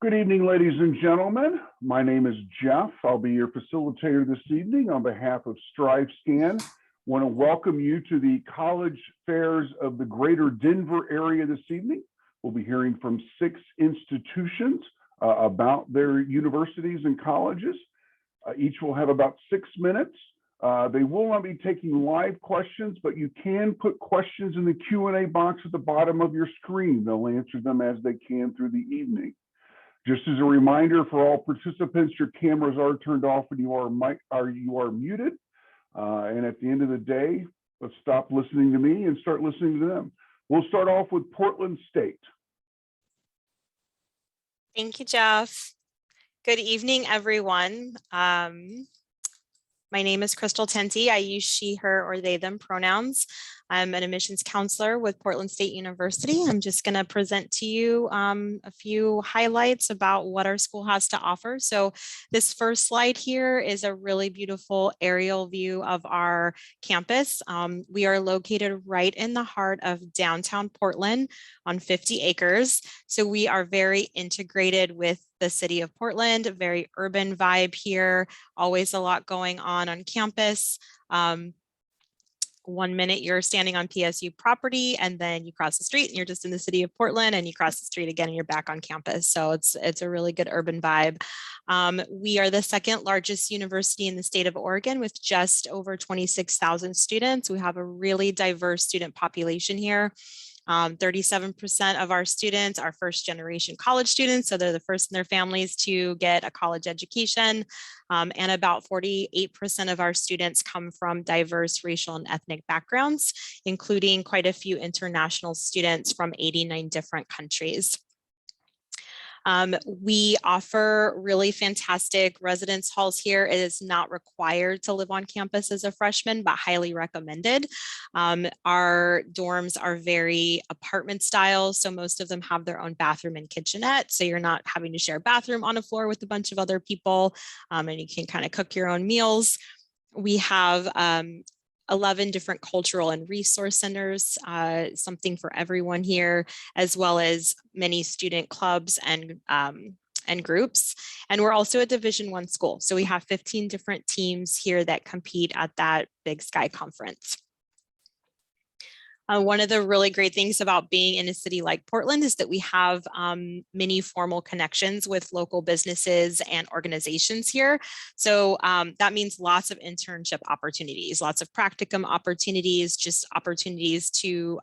Good evening, ladies and gentlemen. My name is Jeff. I'll be your facilitator this evening on behalf of StriveScan. I want to welcome you to the college fairs of the greater Denver area this evening. We'll be hearing from 6 institutions about their universities and colleges. Each will have about 6 minutes. They will not be taking live questions, but you can put questions in the Q&A box at the bottom of your screen. They'll answer them as they can through the evening. Just as a reminder for all participants, your cameras are turned off and you are muted. And at the end of the day, let's stop listening to me and start listening to them. We'll start off with Portland State. Thank you, Jeff. Good evening, everyone. My name is Crystal Tenty. I use she, her, or they, them pronouns. I'm an admissions counselor with Portland State University. I'm just going to present to you a few highlights about what our school has to offer. So this first slide here is a really beautiful aerial view of our campus. We are located right in the heart of downtown Portland on 50 acres. So we are very integrated with the city of Portland, a very urban vibe here, always a lot going on campus. 1 minute you're standing on PSU property and then you cross the street and you're just in the city of Portland, and you cross the street again and you're back on campus. So it's a really good urban vibe. We are the second largest university in the state of Oregon with just over 26,000 students. We have a really diverse student population here. 37% of our students are first generation college students, so they're the first in their families to get a college education. And about 48% of our students come from diverse racial and ethnic backgrounds, including quite a few international students from 89 different countries. We offer really fantastic residence halls here. It is not required to live on campus as a freshman, but highly recommended. Our dorms are very apartment style, so most of them have their own bathroom and kitchenette, so you're not having to share a bathroom on a floor with a bunch of other people, and you can kind of cook your own meals. We have 11 different cultural and resource centers, something for everyone here, as well as many student clubs and groups. And we're also a Division I school. So we have 15 different teams here that compete at that Big Sky conference. One of the really great things about being in a city like Portland is that we have many formal connections with local businesses and organizations here. So that means lots of internship opportunities, lots of practicum opportunities, just opportunities to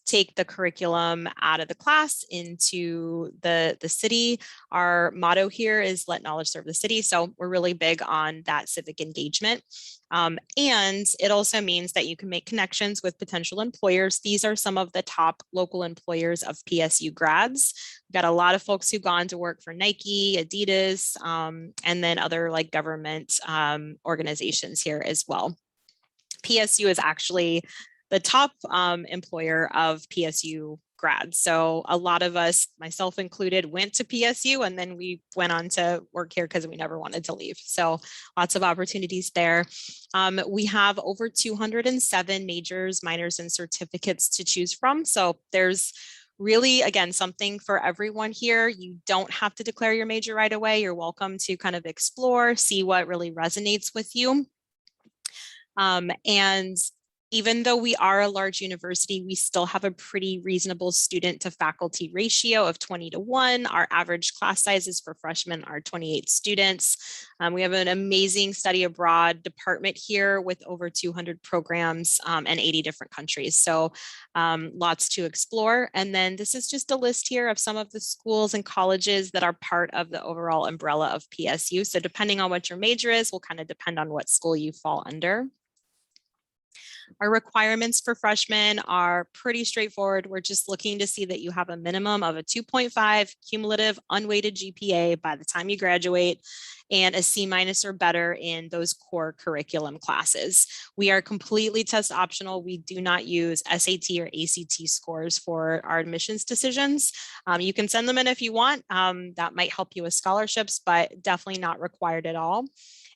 take the curriculum out of the class into the city. Our motto here is let knowledge serve the city. So we're really big on that civic engagement. And it also means that you can make connections with potential employers. These are some of the top local employers of PSU grads. We've got a lot of folks who've gone to work for Nike, Adidas, and then other like government organizations here as well. PSU is actually the top employer of PSU grads. So a lot of us, myself included, went to PSU and then we went on to work here because we never wanted to leave. So lots of opportunities there. We have over 207 majors, minors, and certificates to choose from. So there's really, again, something for everyone here. You don't have to declare your major right away. You're welcome to kind of explore, see what really resonates with you. And even though we are a large university, we still have a pretty reasonable student to faculty ratio of 20:1. Our average class sizes for freshmen are 28 students. We have an amazing study abroad department here with over 200 programs and 80 different countries. So lots to explore. And then this is just a list here of some of the schools and colleges that are part of the overall umbrella of PSU. So depending on what your major is, will kind of depend on what school you fall under. Our requirements for freshmen are pretty straightforward. We're just looking to see that you have a minimum of a 2.5 cumulative unweighted GPA by the time you graduate and a C- or better in those core curriculum classes. We are completely test optional. We do not use SAT or ACT scores for our admissions decisions. You can send them in if you want. That might help you with scholarships, but definitely not required at all.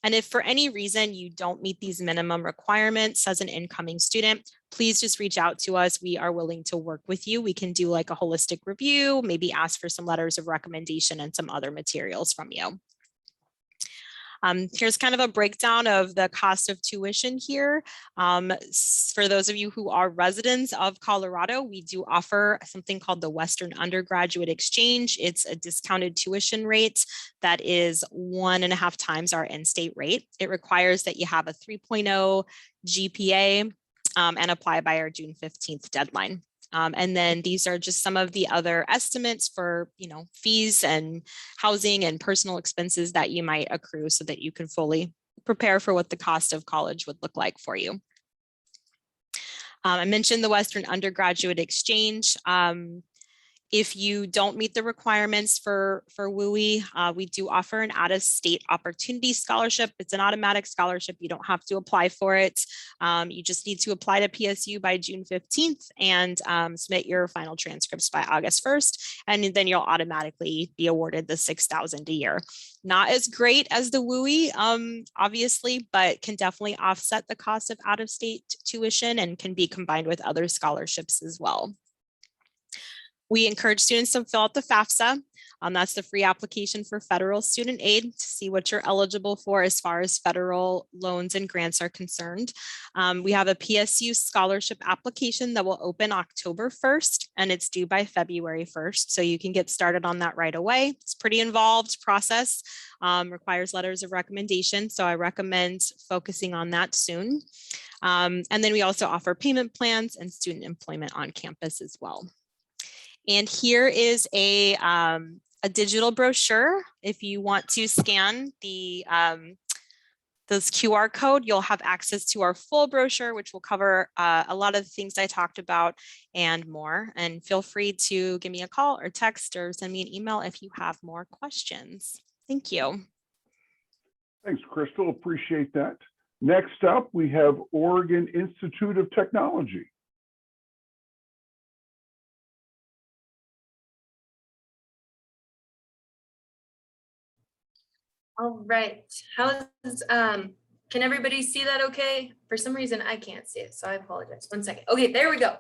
And if for any reason you don't meet these minimum requirements as an incoming incoming student, please just reach out to us. We are willing to work with you. We can do like a holistic review, maybe ask for some letters of recommendation and some other materials from you. Here's kind of a breakdown of the cost of tuition here. For those of you who are residents of Colorado, we do offer something called the Western Undergraduate Exchange. It's a discounted tuition rate that is 1.5 times our in-state rate. It requires that you have a 3.0 GPA and apply by our June 15th deadline. And then these are just some of the other estimates for, fees and housing and personal expenses that you might accrue so that you can fully prepare for what the cost of college would look like for you. I mentioned the Western Undergraduate Exchange. If you don't meet the requirements for WUI, we do offer an out-of-state opportunity scholarship. It's an automatic scholarship. You don't have to apply for it. You just need to apply to PSU by June 15th and submit your final transcripts by August 1st. And then you'll automatically be awarded the $6,000 a year. Not as great as the WUI, obviously, but can definitely offset the cost of out-of-state tuition and can be combined with other scholarships as well. We encourage students to fill out the FAFSA. That's the free application for federal student aid to see what you're eligible for as far as federal loans and grants are concerned. We have a PSU scholarship application that will open October 1st and it's due by February 1st. So you can get started on that right away. It's a pretty involved process, requires letters of recommendation. So I recommend focusing on that soon. And then we also offer payment plans and student employment on campus as well. And here is a digital brochure. If you want to scan the this QR code, you'll have access to our full brochure, which will cover a lot of the things I talked about and more. And feel free to give me a call or text or send me an email if you have more questions. Thank you. Thanks, Crystal. Appreciate that. Next up, we have Oregon Institute of Technology. All right, can everybody see that okay? For some reason, I can't see it, so I apologize. 1 second. Okay, there we go.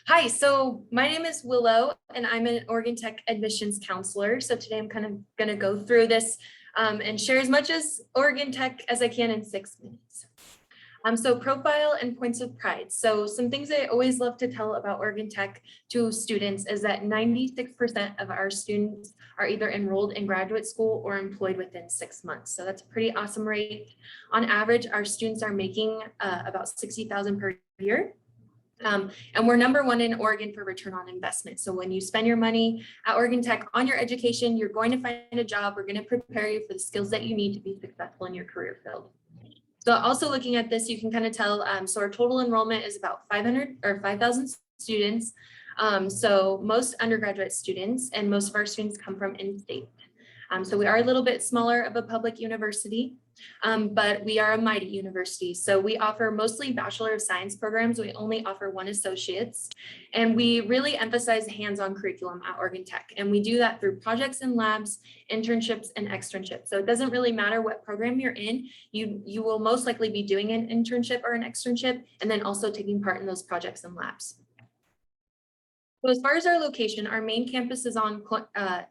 Hi, so my name is Willow, and I'm an Oregon Tech admissions counselor. So today I'm kind of gonna go through this and share as much as Oregon Tech as I can in 6 minutes. So profile and points of pride. So some things I always love to tell about Oregon Tech to students is that 96% of our students are either enrolled in graduate school or employed within 6 months. So that's a pretty awesome rate. On average, our students are making about $60,000 per year. And we're #1 in Oregon for return on investment. So when you spend your money at Oregon Tech on your education, you're going to find a job. We're going to prepare you for the skills that you need to be successful in your career field. So also looking at this, you can kind of tell, so our total enrollment is about 5,000 students. So most undergraduate students and most of our students come from in-state. So we are a little bit smaller of a public university, but we are a mighty university. So we offer mostly Bachelor of Science programs. We only offer 1 associate's, and we really emphasize hands-on curriculum at Oregon Tech. And we do that through projects and labs, internships and externships. So it doesn't really matter what program you're in, you will most likely be doing an internship or an externship, and then also taking part in those projects and labs. So as far as our location, our main campus is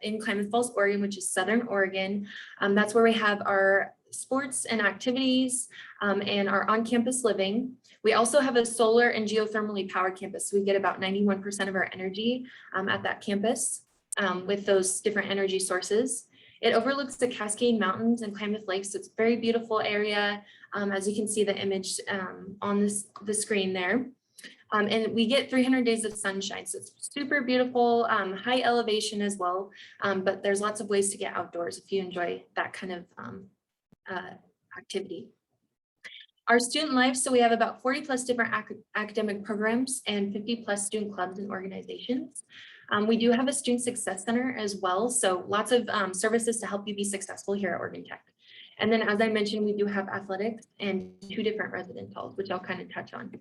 in Klamath Falls, Oregon, which is Southern Oregon. That's where we have our sports and activities and our on-campus living. We also have a solar and geothermally powered campus. We get about 91% of our energy at that campus with those different energy sources. It overlooks the Cascade Mountains and Klamath Lakes. So it's a very beautiful area, as you can see the image on the screen there. And we get 300 days of sunshine. So it's super beautiful, high elevation as well. But there's lots of ways to get outdoors if you enjoy that kind of activity. Our student life, so we have about 40+ different academic programs and 50+ student clubs and organizations. We do have a student success center as well. So lots of services to help you be successful here at Oregon Tech. And then, as I mentioned, we do have athletics and 2 different residence halls, which I'll kind of touch on.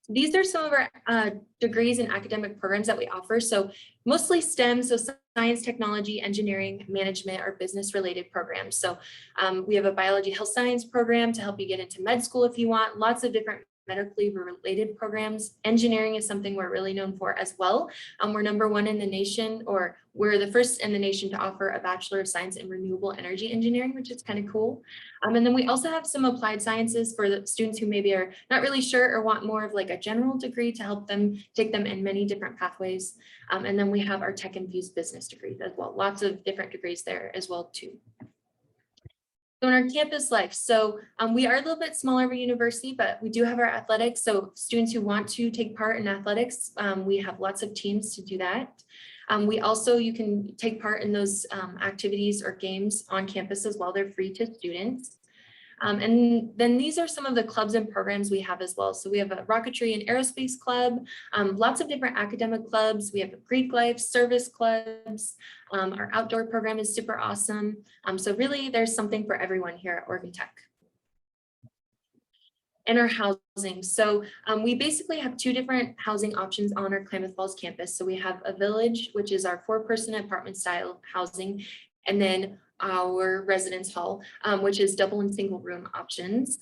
These are some of our degrees and academic programs that we offer. So mostly STEM, so science, technology, engineering, management, or business related programs. So we have a biology health science program to help you get into med school if you want, lots of different medically related programs. Engineering is something we're really known for as well. We're #1 in the nation, or we're the first in the nation to offer a Bachelor of Science in Renewable Energy Engineering, which is kind of cool. And then we also have some applied sciences for the students who maybe are not really sure or want more of like a general degree to help them take them in many different pathways. And then we have our tech-infused business degrees as well. Lots of different degrees there as well too. So in our campus life, so we are a little bit smaller of a university, but we do have our athletics. So students who want to take part in athletics, we have lots of teams to do that. We also, you can take part in those activities or games on campus as well. They're free to students. And then these are some of the clubs and programs we have as well. So we have a rocketry and aerospace club, lots of different academic clubs. We have Greek life, service clubs. Our outdoor program is super awesome. So really there's something for everyone here at Oregon Tech. And our housing. So we basically have 2 different housing options on our Klamath Falls campus. So we have a village, which is our 4-person apartment style housing, and then our residence hall, which is double and single room options.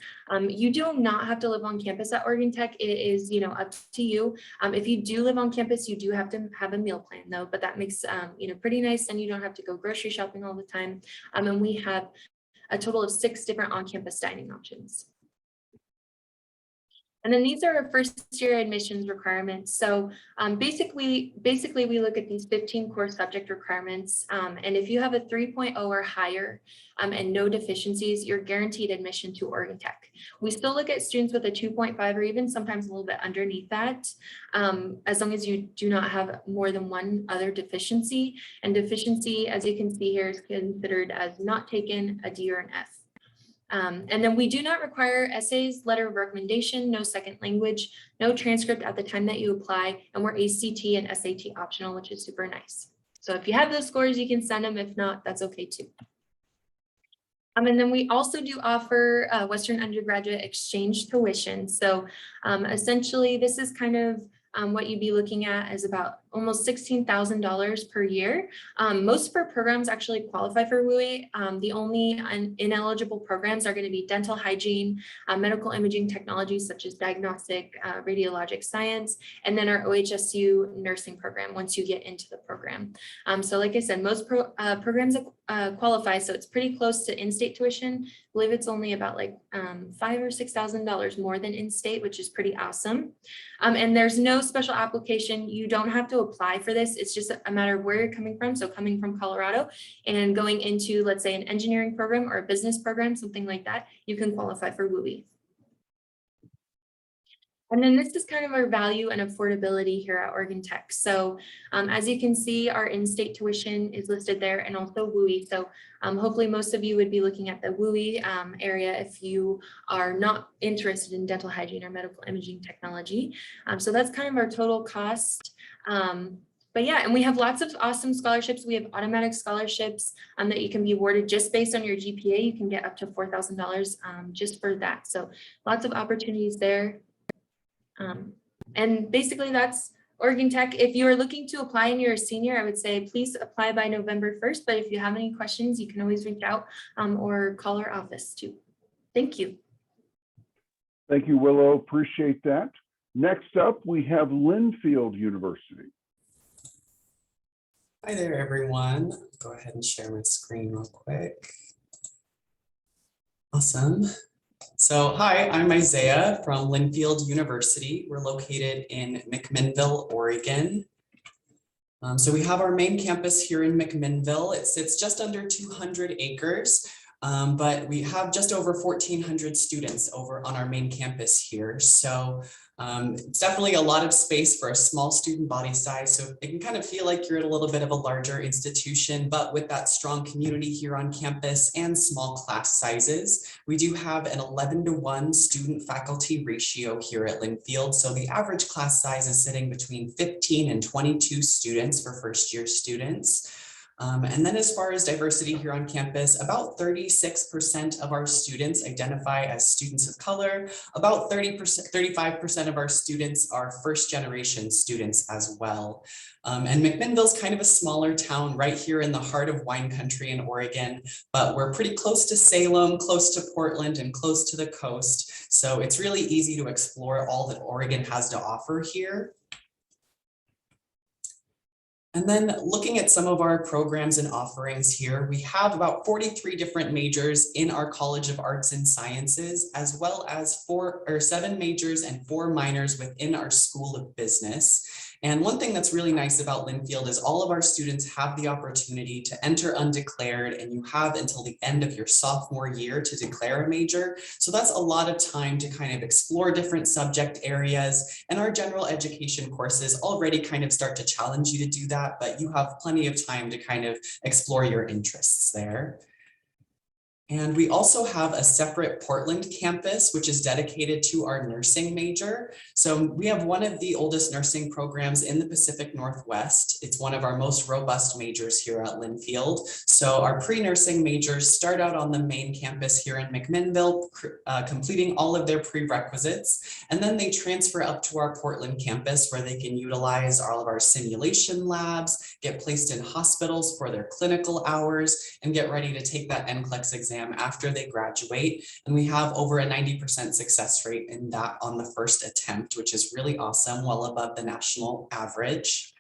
You do not have to live on campus at Oregon Tech. It is, up to you. If you do live on campus, you do have to have a meal plan though, but that makes, pretty nice, and you don't have to go grocery shopping all the time. And we have a total of 6 different on-campus dining options. And then these are our first year admissions requirements. So basically we look at these 15 core subject requirements. And if you have a 3.0 or higher and no deficiencies, you're guaranteed admission to Oregon Tech. We still look at students with a 2.5 or even sometimes a little bit underneath that, as long as you do not have more than one other deficiency. And deficiency, as you can see here, is considered as not taken, a D or an F. And then we do not require essays, letter of recommendation, no second language, no transcript at the time that you apply, and we're ACT and SAT optional, which is super nice. So if you have those scores, you can send them. If not, that's okay too. And then we also do offer Western undergraduate exchange tuition. So essentially, this is kind of what you'd be looking at is about almost $16,000 per year. Most of our programs actually qualify for WUI. The only ineligible programs are going to be dental hygiene, medical imaging technologies such as diagnostic, radiologic science, and then our OHSU nursing program once you get into the program. So like I said, most programs qualify, so it's pretty close to in-state tuition. I believe it's only about like $5,000 or $6,000 more than in-state, which is pretty awesome. And there's no special application. You don't have to apply for this. It's just a matter of where you're coming from. So coming from Colorado and going into, let's say, an engineering program or a business program, something like that, you can qualify for WUI. And then this is kind of our value and affordability here at Oregon Tech. So as you can see, our in-state tuition is listed there and also WUI. So hopefully most of you would be looking at the WUI area if you are not interested in dental hygiene or medical imaging technology. So that's kind of our total cost. But yeah, and we have lots of awesome scholarships. We have automatic scholarships that you can be awarded just based on your GPA. You can get up to $4,000 just for that. So lots of opportunities there. And basically that's Oregon Tech. If you are looking to apply and you're a senior, I would say please apply by November 1st. But if you have any questions, you can always reach out or call our office too. Thank you. Thank you, Willow. Appreciate that. Next up, we have Linfield University. Hi there, everyone. Go ahead and share my screen real quick. Awesome. So hi, I'm Isaiah from Linfield University. We're located in McMinnville, Oregon. So we have our main campus here in McMinnville. It sits just under 200 acres, but we have just over 1,400 students over on our main campus here. So it's definitely a lot of space for a small student body size. So it can kind of feel like you're at a little bit of a larger institution, but with that strong community here on campus and small class sizes, we do have an 11-to-1 student faculty ratio here at Linfield. So the average class size is sitting between 15 and 22 students for first year students. And then as far as diversity here on campus, about 36% of our students identify as students of color. About 35% of our students are first generation students as well. And McMinnville's kind of a smaller town right here in the heart of wine country in Oregon, but we're pretty close to Salem, close to Portland, and close to the coast. So it's really easy to explore all that Oregon has to offer here. And then looking at some of our programs and offerings here, we have about 43 different majors in our College of Arts and Sciences, as well as 7 majors and 4 minors within our School of Business. And one thing that's really nice about Linfield is all of our students have the opportunity to enter undeclared, and you have until the end of your sophomore year to declare a major. So that's a lot of time to kind of explore different subject areas, and our general education courses already kind of start to challenge you to do that, but you have plenty of time to kind of explore your interests there. And we also have a separate Portland campus, which is dedicated to our nursing major. So we have one of the oldest nursing programs in the Pacific Northwest. It's one of our most robust majors here at Linfield. So our pre-nursing majors start out on the main campus here in McMinnville, completing all of their prerequisites. And then they transfer up to our Portland campus where they can utilize all of our simulation labs, get placed in hospitals for their clinical hours, and get ready to take that NCLEX exam after they graduate. And we have over a 90% success rate in that on the first attempt, which is really awesome, well above the national average.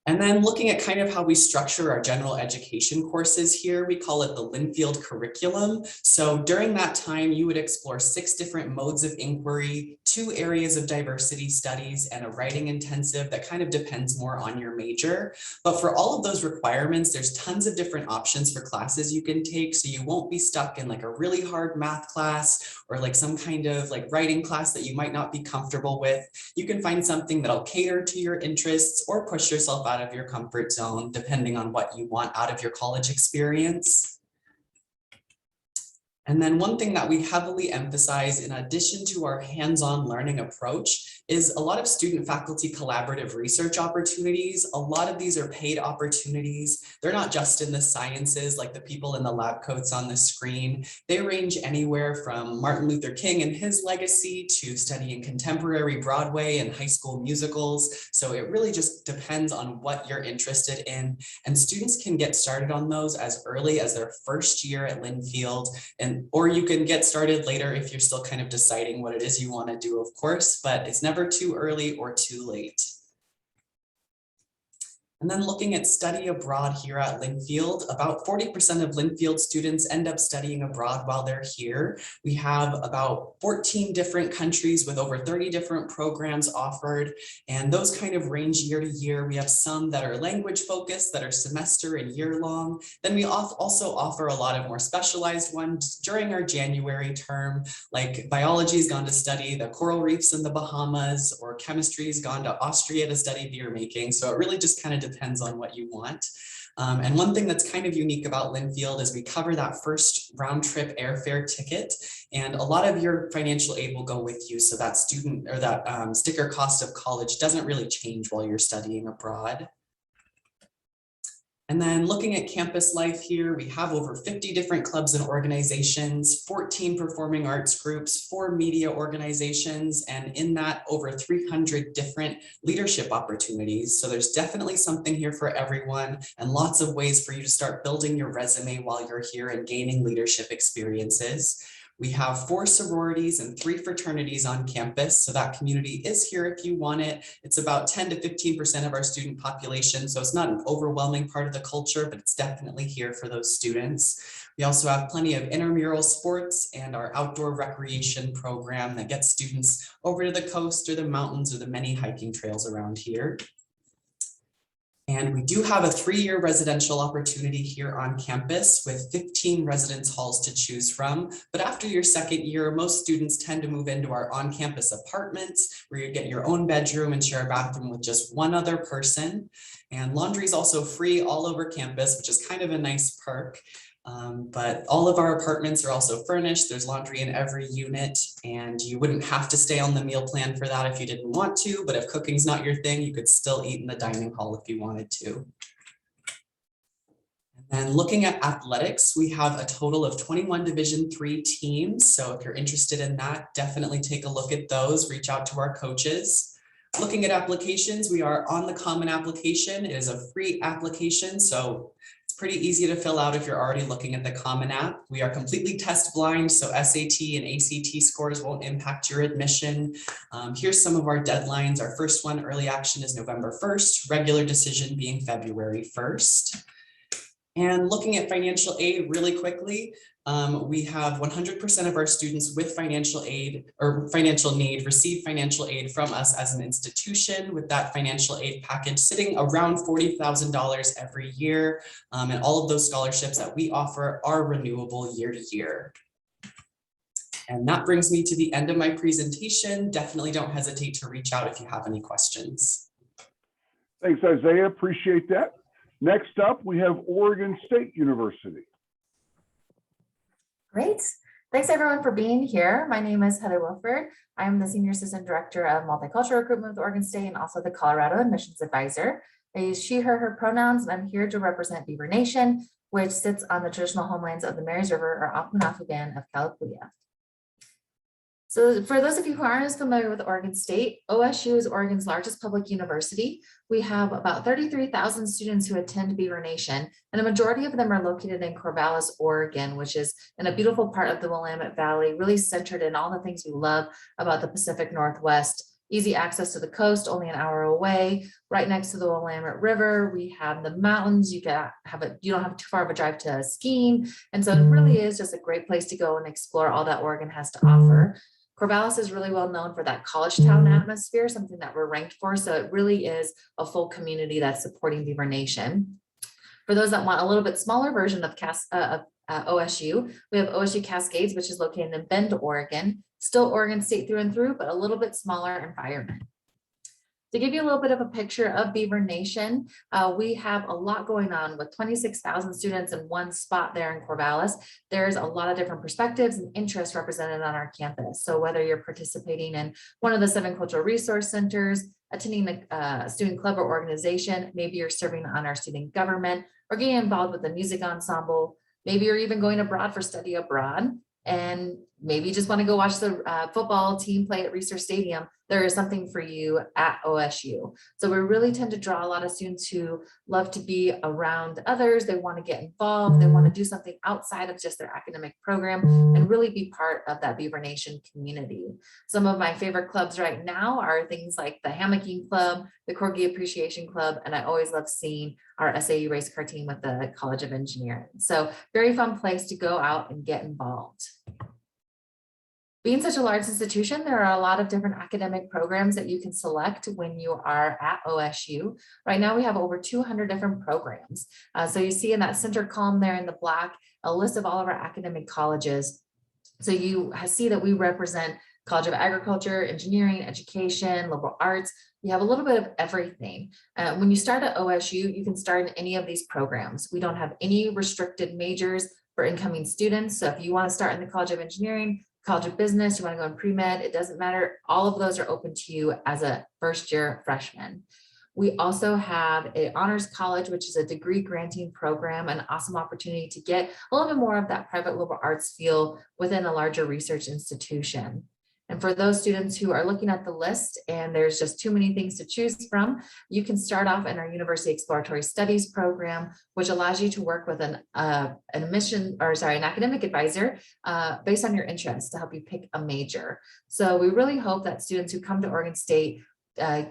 And then looking at kind of how we structure our general education courses here, we call it the Linfield curriculum. So during that time, you would explore 6 different modes of inquiry, 2 areas of diversity studies, and a writing intensive that kind of depends more on your major. But for all of those requirements, there's tons of different options for classes you can take. So you won't be stuck in like a really hard math class or like some kind of like writing class that you might not be comfortable with. You can find something that'll cater to your interests or push yourself out of your comfort zone, depending on what you want out of your college experience. And then one thing that we heavily emphasize in addition to our hands-on learning approach is a lot of student faculty collaborative research opportunities. A lot of these are paid opportunities. They're not just in the sciences like the people in the lab coats on the screen. They range anywhere from Martin Luther King and his legacy to studying contemporary Broadway and high school musicals. So it really just depends on what you're interested in. And students can get started on those as early as their first year at Linfield, or you can get started later if you're still kind of deciding what it is you want to do, of course, but it's never too early or too late. And then looking at study abroad here at Linfield, about 40% of Linfield students end up studying abroad while they're here. We have about 14 different countries with over 30 different programs offered, and those kind of range year to year. We have some that are language focused, that are semester and year long. Then we also offer a lot of more specialized ones during our January term, like biology's gone to study the coral reefs in the Bahamas, or chemistry's gone to Austria to study beer making. So it really just kind of depends on what you want. And one thing that's kind of unique about Linfield is we cover that first round trip airfare ticket, and a lot of your financial aid will go with you. So that student or that sticker cost of college doesn't really change while you're studying abroad. And then looking at campus life here, we have over 50 different clubs and organizations, 14 performing arts groups, 4 media organizations, and in that over 300 different leadership opportunities. So there's definitely something here for everyone and lots of ways for you to start building your resume while you're here and gaining leadership experiences. We have 4 sororities and 3 fraternities on campus, so that community is here if you want it. It's about 10 to 15% of our student population, so it's not an overwhelming part of the culture, but it's definitely here for those students. We also have plenty of intramural sports and our outdoor recreation program that gets students over to the coast or the mountains or the many hiking trails around here. And we do have a 3-year residential opportunity here on campus with 15 residence halls to choose from. But after your 2nd year, most students tend to move into our on-campus apartments where you get your own bedroom and share a bathroom with just one other person. And laundry is also free all over campus, which is kind of a nice perk. But all of our apartments are also furnished. There's laundry in every unit, and you wouldn't have to stay on the meal plan for that if you didn't want to, but if cooking's not your thing, you could still eat in the dining hall if you wanted to. And looking at athletics, we have a total of 21 Division III teams. So if you're interested in that, definitely take a look at those, reach out to our coaches. Looking at applications, we are on the Common Application. It is a free application, so it's pretty easy to fill out if you're already looking at the Common App. We are completely test blind, so SAT and ACT scores won't impact your admission. Here's some of our deadlines. Our first one, early action, is November 1st, regular decision being February 1st. And looking at financial aid really quickly, we have 100% of our students with financial aid or financial need receive financial aid from us as an institution, with that financial aid package sitting around $40,000 every year. And all of those scholarships that we offer are renewable year to year. And that brings me to the end of my presentation. Definitely don't hesitate to reach out if you have any questions. Thanks, Isaiah. Appreciate that. Next up, we have Oregon State University. Great. Thanks everyone for being here. My name is Heather Wilford. I'm the Senior Assistant Director of Multicultural Recruitment with Oregon State and also the Colorado Admissions Advisor. I use she, her pronouns, and I'm here to represent Beaver Nation, which sits on the traditional homelands of the Marys River or Okanagan of Calapooya. So for those of you who aren't as familiar with Oregon State, OSU is Oregon's largest public university. We have about 33,000 students who attend Beaver Nation, and a majority of them are located in Corvallis, Oregon, which is in a beautiful part of the Willamette Valley, really centered in all the things we love about the Pacific Northwest. Easy access to the coast, only an hour away, right next to the Willamette River. We have the mountains. You don't have too far of a drive to skiing. And so it really is just a great place to go and explore all that Oregon has to offer. Corvallis is really well known for that college town atmosphere, something that we're ranked for. So it really is a full community that's supporting Beaver Nation. For those that want a little bit smaller version of OSU, we have OSU Cascades, which is located in Bend, Oregon, still Oregon State through and through, but a little bit smaller environment. To give you a little bit of a picture of Beaver Nation, we have a lot going on with 26,000 students in one spot there in Corvallis. There's a lot of different perspectives and interests represented on our campus. So whether you're participating in one of the 7 cultural resource centers, attending a student club or organization, maybe you're serving on our student government or getting involved with the music ensemble, maybe you're even going abroad for study abroad, and maybe you just want to go watch the football team play at Research Stadium, there is something for you at OSU. So we really tend to draw a lot of students who love to be around others. They want to get involved. They want to do something outside of just their academic program and really be part of that Beaver Nation community. Some of my favorite clubs right now are things like the Hammocking Club, the Corgi Appreciation Club, and I always love seeing our SAU race car team with the College of Engineering. So very fun place to go out and get involved. Being such a large institution, there are a lot of different academic programs that you can select when you are at OSU. Right now, we have over 200 different programs. So you see in that center column there in the black, a list of all of our academic colleges. So you see that we represent College of Agriculture, Engineering, Education, Liberal Arts. We have a little bit of everything. When you start at OSU, you can start in any of these programs. We don't have any restricted majors for incoming students. So if you want to start in the College of Engineering, College of Business, you want to go in pre-med, it doesn't matter. All of those are open to you as a first-year freshman. We also have an honors college, which is a degree granting program, an awesome opportunity to get a little bit more of that private liberal arts feel within a larger research institution. And for those students who are looking at the list and there's just too many things to choose from, you can start off in our University Exploratory Studies program, which allows you to work with an academic advisor based on your interests to help you pick a major. So we really hope that students who come to Oregon State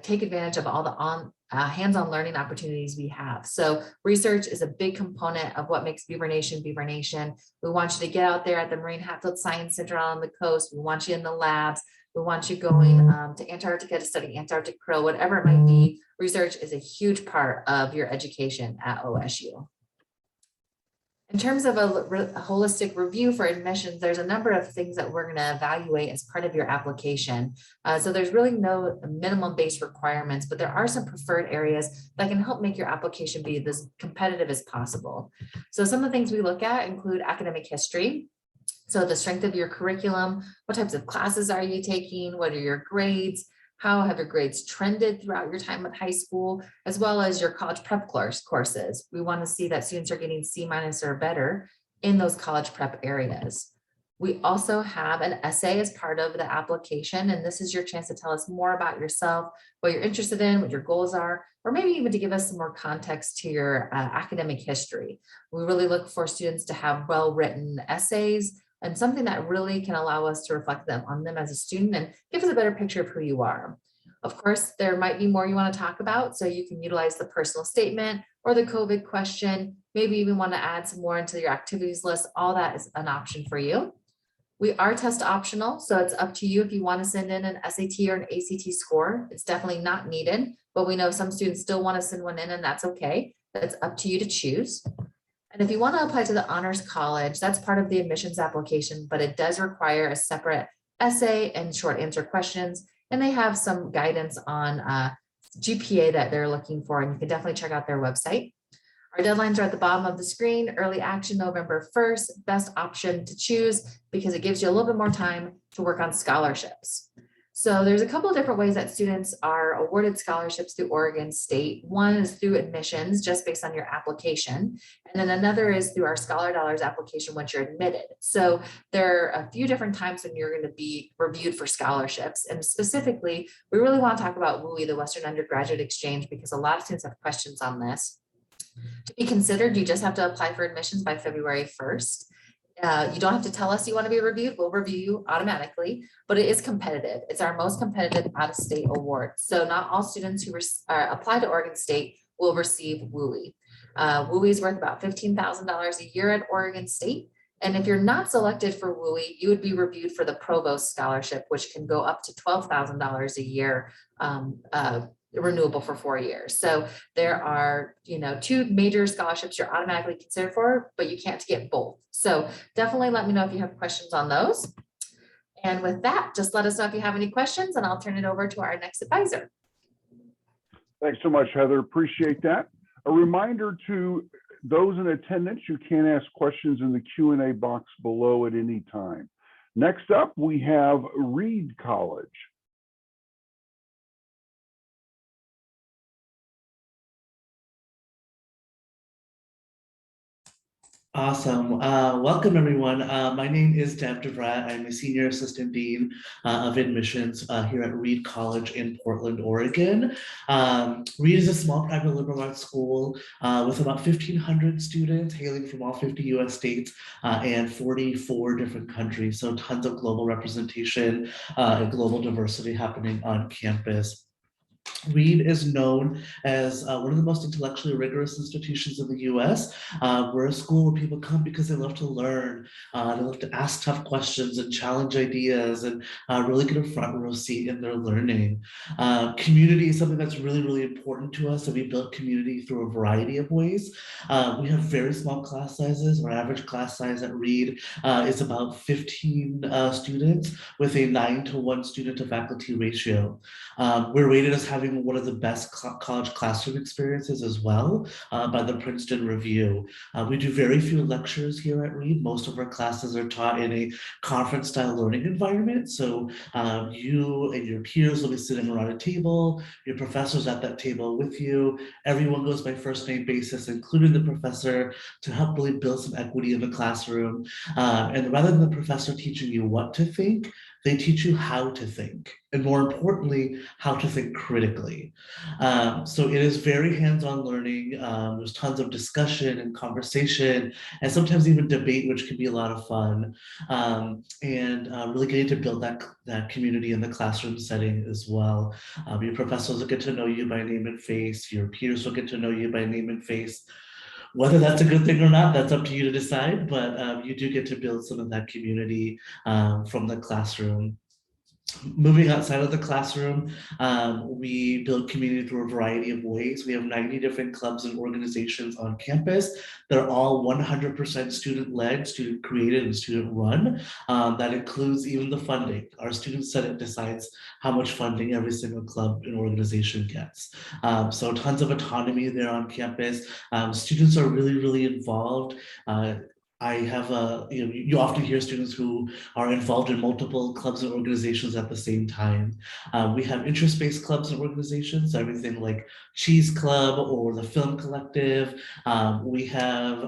take advantage of all the hands-on learning opportunities we have. So research is a big component of what makes Beaver Nation Beaver Nation. We want you to get out there at the Marine Hatfield Science Center on the coast. We want you in the labs. We want you going to Antarctica to study Antarctic krill, whatever it might be. Research is a huge part of your education at OSU. In terms of a holistic review for admissions, there's a number of things that we're going to evaluate as part of your application. So there's really no minimum base requirements, but there are some preferred areas that can help make your application be as competitive as possible. So some of the things we look at include academic history. So the strength of your curriculum, what types of classes are you taking? What are your grades? How have your grades trended throughout your time with high school, as well as your college prep courses? We want to see that students are getting C- or better in those college prep areas. We also have an essay as part of the application, and this is your chance to tell us more about yourself, what you're interested in, what your goals are, or maybe even to give us some more context to your academic history. We really look for students to have well-written essays and something that really can allow us to reflect on them as a student and give us a better picture of who you are. Of course, there might be more you want to talk about, so you can utilize the personal statement or the COVID question, maybe even want to add some more into your activities list. All that is an option for you. We are test optional, so it's up to you if you want to send in an SAT or an ACT score. It's definitely not needed, but we know some students still want to send one in, and that's okay. That's up to you to choose. And if you want to apply to the Honors College, that's part of the admissions application, but it does require a separate essay and short answer questions. And they have some guidance on GPA that they're looking for, and you can definitely check out their website. Our deadlines are at the bottom of the screen. Early action November 1st, best option to choose because it gives you a little bit more time to work on scholarships. So there's a couple of different ways that students are awarded scholarships through Oregon State. One is through admissions, just based on your application. And then another is through our Scholar Dollars application once you're admitted. So there are a few different times when you're going to be reviewed for scholarships. And specifically, we really want to talk about WUI, the Western Undergraduate Exchange, because a lot of students have questions on this. To be considered, you just have to apply for admissions by February 1st. You don't have to tell us you want to be reviewed. We'll review you automatically, but it is competitive. It's our most competitive out-of-state award. So not all students who apply to Oregon State will receive WUI. WUI is worth about $15,000 a year at Oregon State. And if you're not selected for WUI, you would be reviewed for the Provost Scholarship, which can go up to $12,000 a year, renewable for 4 years. So there are, two major scholarships you're automatically considered for, but you can't get both. So definitely let me know if you have questions on those. And with that, just let us know if you have any questions, and I'll turn it over to our next advisor. Thanks so much, Heather. Appreciate that. A reminder to those in attendance, you can ask questions in the Q&A box below at any time. Next up, we have Reed College. Awesome. Welcome, everyone. My name is Dev DeVrat. I'm a Senior Assistant Dean of Admissions here at Reed College in Portland, Oregon. Reed is a small private liberal arts school with about 1,500 students hailing from all 50 US states and 44 different countries. So tons of global representation and global diversity happening on campus. Reed is known as one of the most intellectually rigorous institutions in the US. We're a school where people come because they love to learn, they love to ask tough questions and challenge ideas and really get a front row seat in their learning. Community is something that's really, really important to us, and we build community through a variety of ways. We have very small class sizes. Our average class size at Reed is about 15 students with a 9-to-1 student to faculty ratio. We're rated as having one of the best college classroom experiences as well by the Princeton Review. We do very few lectures here at Reed. Most of our classes are taught in a conference style learning environment. So you and your peers will be sitting around a table, your professor's at that table with you. Everyone goes by first name basis, including the professor, to help really build some equity in the classroom. And rather than the professor teaching you what to think, they teach you how to think, and more importantly, how to think critically. So it is very hands-on learning. There's tons of discussion and conversation, and sometimes even debate, which can be a lot of fun. And really getting to build that community in the classroom setting as well. Your professors will get to know you by name and face. Your peers will get to know you by name and face. Whether that's a good thing or not, that's up to you to decide, but you do get to build some of that community from the classroom. Moving outside of the classroom, we build community through a variety of ways. We have 90 different clubs and organizations on campus. They're all 100% student-led, student-created, and student-run. That includes even the funding. Our student senate decides how much funding every single club and organization gets. So tons of autonomy there on campus. Students are really, really involved. I have you often hear students who are involved in multiple clubs and organizations at the same time. We have interest-based clubs and organizations, everything like Cheese Club or the Film Collective. We have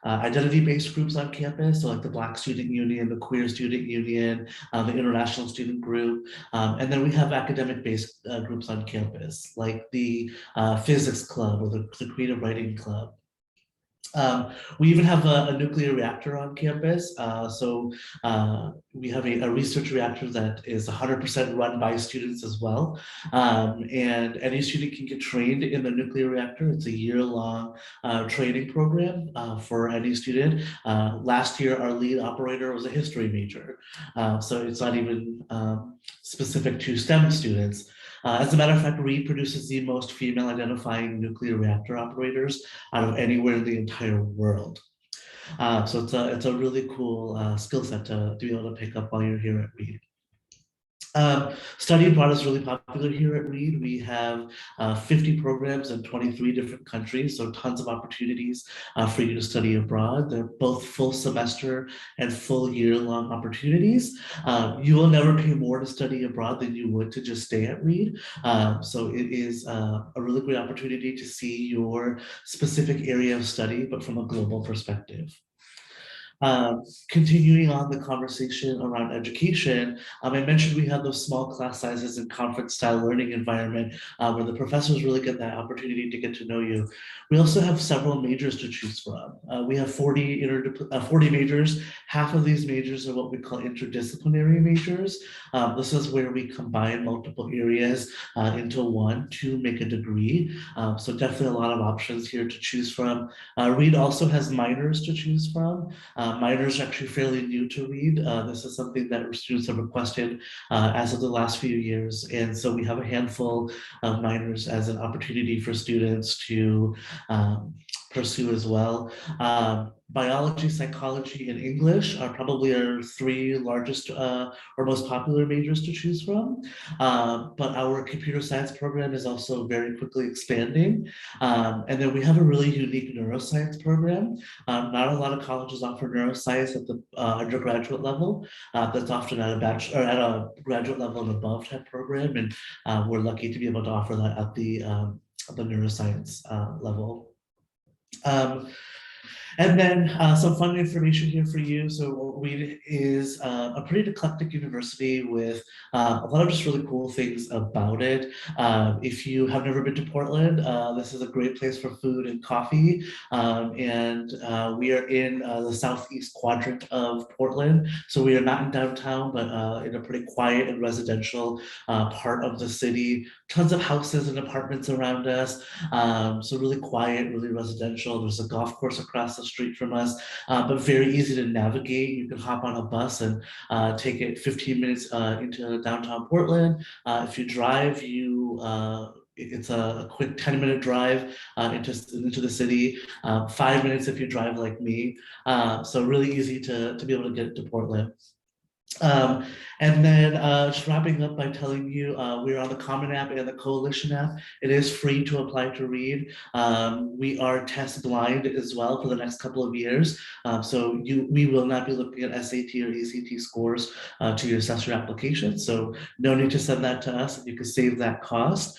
identity-based groups on campus, so like the Black Student Union, the Queer Student Union, the International Student Group, and then we have academic-based groups on campus, like the Physics Club or the Creative Writing Club. We even have a nuclear reactor on campus. We have a research reactor that is 100% run by students as well. And any student can get trained in the nuclear reactor. It's a year-long training program for any student. Last year, our lead operator was a history major. So it's not even specific to STEM students. As a matter of fact, Reed produces the most female identifying nuclear reactor operators out of anywhere in the entire world. So it's a really cool skill set to be able to pick up while you're here at Reed. Study abroad is really popular here at Reed. We have 50 programs in 23 different countries, so tons of opportunities for you to study abroad. They're both full semester and full year-long opportunities. You will never pay more to study abroad than you would to just stay at Reed. So it is a really great opportunity to see your specific area of study, but from a global perspective. Continuing on the conversation around education, I mentioned we have those small class sizes and conference style learning environment where the professors really get that opportunity to get to know you. We also have several majors to choose from. We have 40 majors. Half of these majors are what we call interdisciplinary majors. This is where we combine multiple areas into one to make a degree. So definitely a lot of options here to choose from. Reed also has minors to choose from. Minors are actually fairly new to Reed. This is something that students have requested as of the last few years. And so we have a handful of minors as an opportunity for students to pursue as well. Biology, psychology, and English are probably our three largest or most popular majors to choose from. But our computer science program is also very quickly expanding. And then we have a really unique neuroscience program. Not a lot of colleges offer neuroscience at the undergraduate level. That's often at a bachelor or at a graduate level and above type program. And we're lucky to be able to offer that at the neuroscience level. And then some fun information here for you. So Reed is a pretty eclectic university with a lot of just really cool things about it. If you have never been to Portland, this is a great place for food and coffee. We are in the southeast quadrant of Portland. So we are not in downtown, but in a pretty quiet and residential part of the city. Tons of houses and apartments around us. So really quiet, really residential. There's a golf course across the street from us, but very easy to navigate. You can hop on a bus and take it 15 minutes into downtown Portland. If you drive, it's a quick 10-minute drive into the city. 5 minutes if you drive like me. So really easy to be able to get to Portland. And then just wrapping up by telling you we're on the Common App and the Coalition app. It is free to apply to Reed. We are test blind as well for the next couple of years. So we will not be looking at SAT or ACT scores to assess your application. So no need to send that to us, and you can save that cost.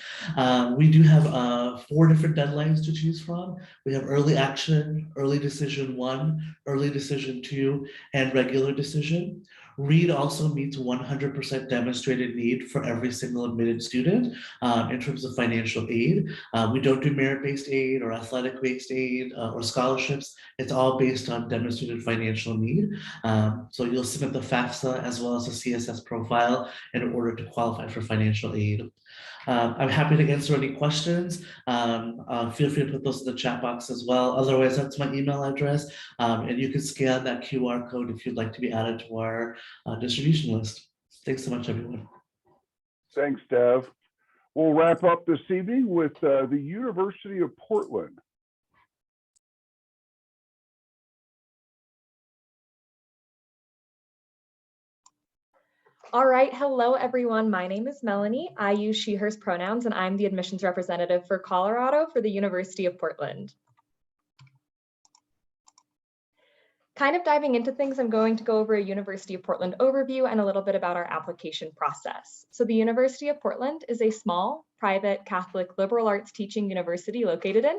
We do have 4 different deadlines to choose from. We have early action, early decision 1, early decision 2, and regular decision. Reed also meets 100% demonstrated need for every single admitted student in terms of financial aid. We don't do merit-based aid or athletic-based aid or scholarships. It's all based on demonstrated financial need. So you'll submit the FAFSA as well as the CSS profile in order to qualify for financial aid. I'm happy to answer any questions. Feel free to put those in the chat box as well. Otherwise, that's my email address. And you can scan that QR code if you'd like to be added to our distribution list. Thanks so much, everyone. Thanks, Dev. We'll wrap up this evening with the University of Portland. All right, hello everyone. My name is Melanie. I use she, hers pronouns, and I'm the admissions representative for Colorado for the University of Portland. Kind of diving into things, I'm going to go over a University of Portland overview and a little bit about our application process. So the University of Portland is a small, private, Catholic liberal arts teaching university located in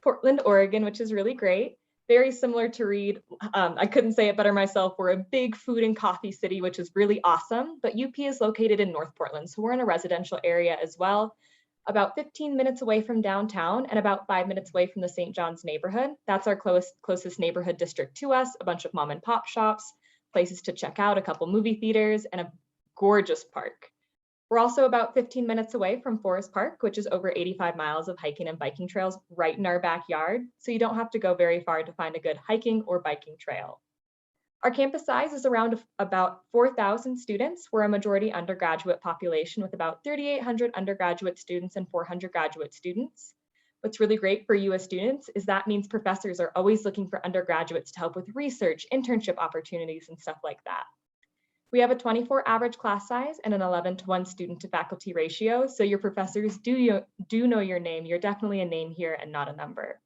Portland, Oregon, which is really great. Very similar to Reed. I couldn't say it better myself. We're a big food and coffee city, which is really awesome, but UP is located in North Portland. So we're in a residential area as well, about 15 minutes away from downtown and about 5 minutes away from the St. John's neighborhood. That's our closest neighborhood district to us, a bunch of mom and pop shops, places to check out, a couple movie theaters, and a gorgeous park. We're also about 15 minutes away from Forest Park, which is over 85 miles of hiking and biking trails right in our backyard. So you don't have to go very far to find a good hiking or biking trail. Our campus size is around about 4,000 students. We're a majority undergraduate population with about 3,800 undergraduate students and 400 graduate students. What's really great for you as students is that means professors are always looking for undergraduates to help with research, internship opportunities, and stuff like that. We have a 24 average class size and an 11-to-1 student to faculty ratio. So your professors do know your name. You're definitely a name here and not a number.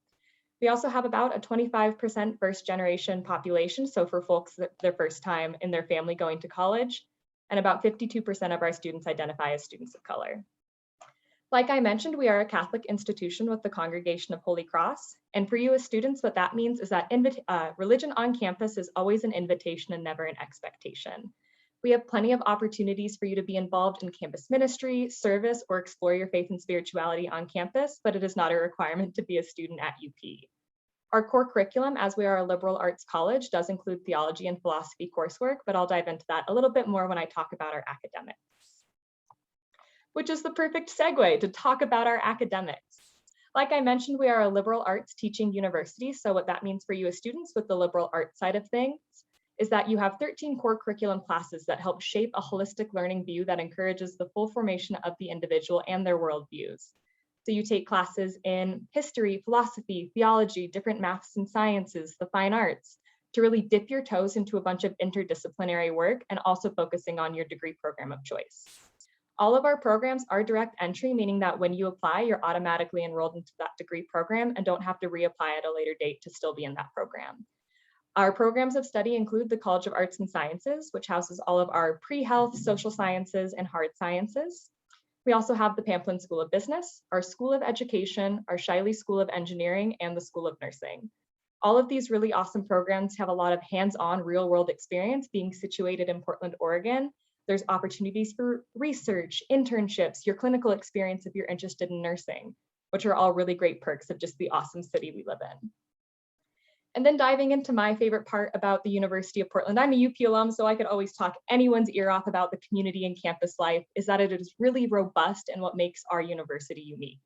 We also have about a 25% first generation population. So for folks that their first time in their family going to college, and about 52% of our students identify as students of color. Like I mentioned, we are a Catholic institution with the Congregation of Holy Cross. And for you as students, what that means is that religion on campus is always an invitation and never an expectation. We have plenty of opportunities for you to be involved in campus ministry, service, or explore your faith and spirituality on campus, but it is not a requirement to be a student at UP. Our core curriculum, as we are a liberal arts college, does include theology and philosophy coursework, but I'll dive into that a little bit more when I talk about our academics. Which is the perfect segue to talk about our academics. Like I mentioned, we are a liberal arts teaching university, so what that means for you as students with the liberal arts side of things is that you have 13 core curriculum classes that help shape a holistic learning view that encourages the full formation of the individual and their worldviews. So you take classes in history, philosophy, theology, different maths and sciences, the fine arts, to really dip your toes into a bunch of interdisciplinary work and also focusing on your degree program of choice. All of our programs are direct entry, meaning that when you apply, you're automatically enrolled into that degree program and don't have to reapply at a later date to still be in that program. Our programs of study include the College of Arts and Sciences, which houses all of our pre-health, social sciences, and hard sciences. We also have the Pamplin School of Business, our School of Education, our Shiley School of Engineering, and the School of Nursing. All of these really awesome programs have a lot of hands-on real-world experience being situated in Portland, Oregon. There's opportunities for research, internships, your clinical experience if you're interested in nursing, which are all really great perks of just the awesome city we live in. And then diving into my favorite part about the University of Portland, I'm a UP alum, so I could always talk anyone's ear off about the community and campus life, is that it is really robust and what makes our university unique.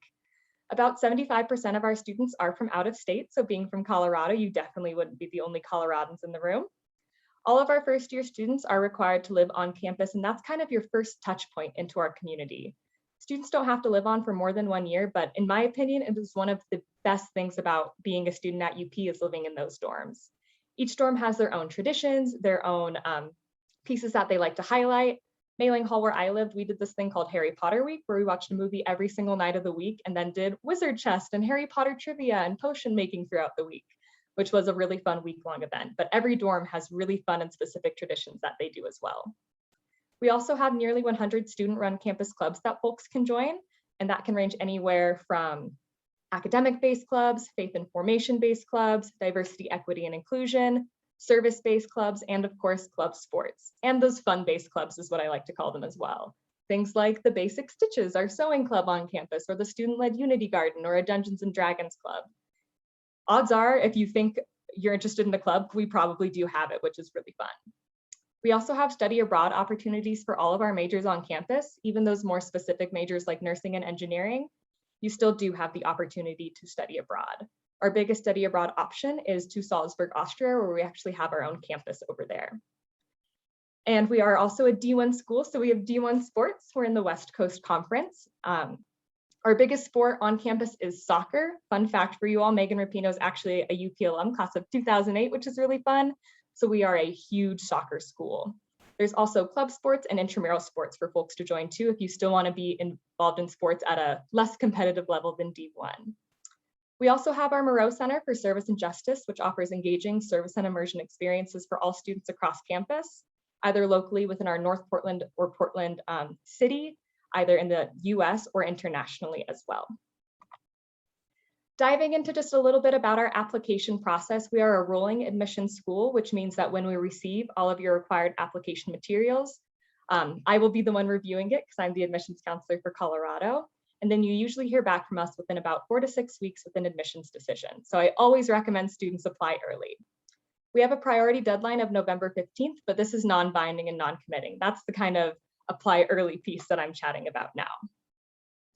About 75% of our students are from out of state, so being from Colorado, you definitely wouldn't be the only Coloradans in the room. All of our first year students are required to live on campus, and that's kind of your first touch point into our community. Students don't have to live on for more than 1 year, but in my opinion, it is one of the best things about being a student at UP is living in those dorms. Each dorm has their own traditions, their own pieces that they like to highlight. Mailing Hall, where I lived, we did this thing called Harry Potter Week, where we watched a movie every single night of the week and then did wizard chest and Harry Potter trivia and potion making throughout the week, which was a really fun week-long event. But every dorm has really fun and specific traditions that they do as well. We also have nearly 100 student-run campus clubs that folks can join, and that can range anywhere from academic-based clubs, faith and formation-based clubs, diversity, equity, and inclusion, service-based clubs, and of course, club sports. And those fun-based clubs is what I like to call them as well. Things like the Basic Stitches, our sewing club on campus, or the student-led Unity Garden, or a Dungeons and Dragons club. Odds are, if you think you're interested in the club, we probably do have it, which is really fun. We also have study abroad opportunities for all of our majors on campus, even those more specific majors like nursing and engineering. You still do have the opportunity to study abroad. Our biggest study abroad option is to Salzburg, Austria, where we actually have our own campus over there. And we are also a D1 school, so we have D1 sports. We're in the West Coast Conference. Our biggest sport on campus is soccer. Fun fact for you all, Megan Rapinoe is actually a UP alum, class of 2008, which is really fun. So we are a huge soccer school. There's also club sports and intramural sports for folks to join too if you still want to be involved in sports at a less competitive level than D1. We also have our Moreau Center for Service and Justice, which offers engaging service and immersion experiences for all students across campus, either locally within our North Portland or Portland city, either in the US or internationally as well. Diving into just a little bit about our application process, we are a rolling admission school, which means that when we receive all of your required application materials, I will be the one reviewing it because I'm the admissions counselor for Colorado. And then you usually hear back from us within about 4 to 6 weeks with an admissions decision. So I always recommend students apply early. We have a priority deadline of November 15th, but this is non-binding and non-committing. That's the kind of apply early piece that I'm chatting about now.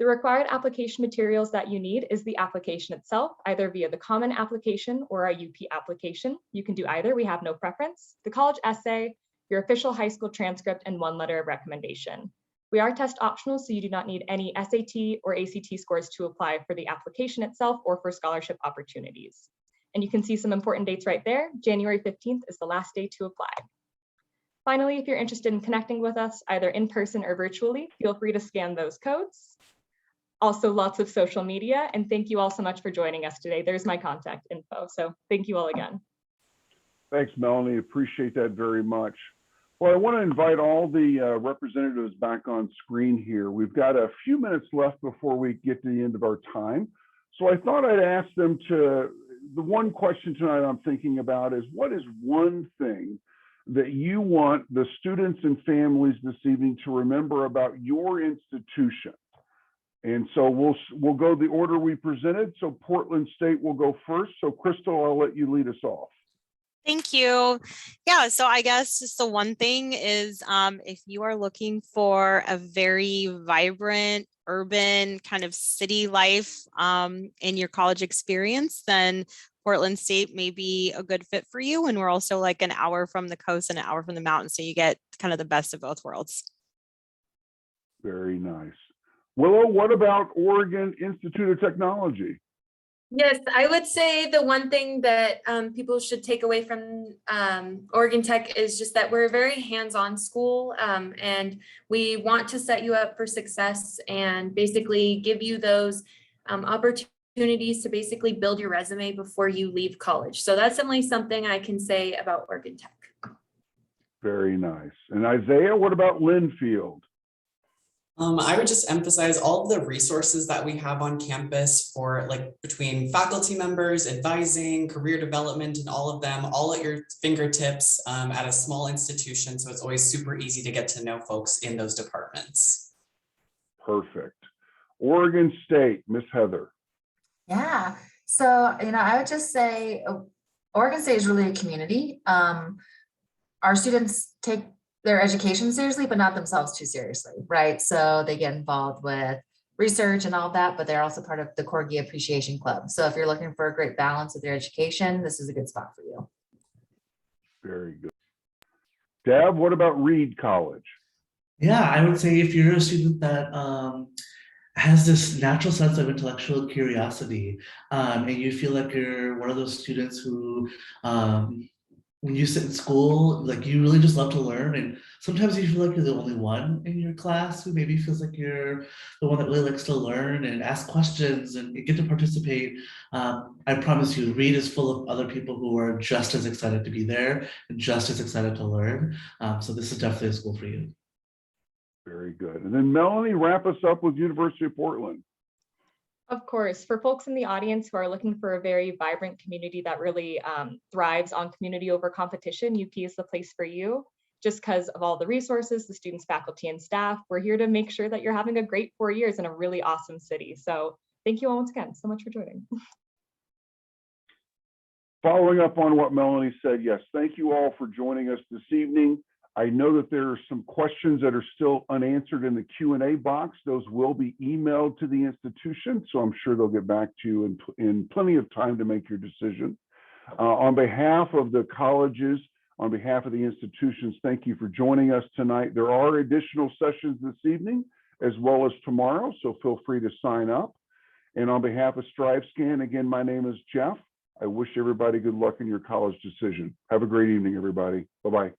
The required application materials that you need is the application itself, either via the common application or our UP application. You can do either, we have no preference. The college essay, your official high school transcript, and 1 letter of recommendation. We are test optional, so you do not need any SAT or ACT scores to apply for the application itself or for scholarship opportunities. And you can see some important dates right there. January 15th is the last day to apply. Finally, if you're interested in connecting with us, either in person or virtually, feel free to scan those codes. Also, lots of social media, and thank you all so much for joining us today. There's my contact info, so thank you all again. Thanks, Melanie. Appreciate that very much. Well, I want to invite all the representatives back on screen here. We've got a few minutes left before we get to the end of our time. So I thought I'd ask them to, the one question tonight I'm thinking about is, what is one thing that you want the students and families this evening to remember about your institution? And so we'll go the order we presented. So Portland State will go first. So Crystal, I'll let you lead us off. Thank you. Yeah, so I guess just the one thing is if you are looking for a very vibrant, urban kind of city life in your college experience, then Portland State may be a good fit for you. And we're also like an hour from the coast and an hour from the mountains. So you get kind of the best of both worlds. Very nice. Willow, what about Oregon Institute of Technology? Yes, I would say the one thing that people should take away from Oregon Tech is just that we're a very hands-on school, and we want to set you up for success and basically give you those opportunities to basically build your resume before you leave college. So that's definitely something I can say about Oregon Tech. Very nice. And Isaiah, what about Linfield? I would just emphasize all of the resources that we have on campus for like between faculty members, advising, career development, and all of them, all at your fingertips at a small institution. So it's always super easy to get to know folks in those departments. Perfect. Oregon State, Miss Heather. Yeah, so, I would just say Oregon State is really a community. Our students take their education seriously, but not themselves too seriously, right? So they get involved with research and all of that, but they're also part of the Corgi Appreciation Club. So if you're looking for a great balance with your education, this is a good spot for you. Very good. Deb, what about Reed College? Yeah, I would say if you're a student that has this natural sense of intellectual curiosity, and you feel like you're one of those students who when you sit in school, like you really just love to learn, and sometimes you feel like you're the only one in your class who maybe feels like you're the one that really likes to learn and ask questions and get to participate. I promise you, Reed is full of other people who are just as excited to be there and just as excited to learn. So this is definitely a school for you. Very good. And then Melanie, wrap us up with University of Portland. Of course, for folks in the audience who are looking for a very vibrant community that really thrives on community over competition, UP is the place for you. Just because of all the resources, the students, faculty, and staff, we're here to make sure that you're having a great 4 years in a really awesome city. So thank you all once again so much for joining. Following up on what Melanie said, yes, thank you all for joining us this evening. I know that there are some questions that are still unanswered in the Q&A box. Those will be emailed to the institution, so I'm sure they'll get back to you in plenty of time to make your decision. On behalf of the colleges, on behalf of the institutions, thank you for joining us tonight. There are additional sessions this evening as well as tomorrow, so feel free to sign up. And on behalf of StriveScan, again, my name is Jeff. I wish everybody good luck in your college decision. Have a great evening, everybody. Bye-bye.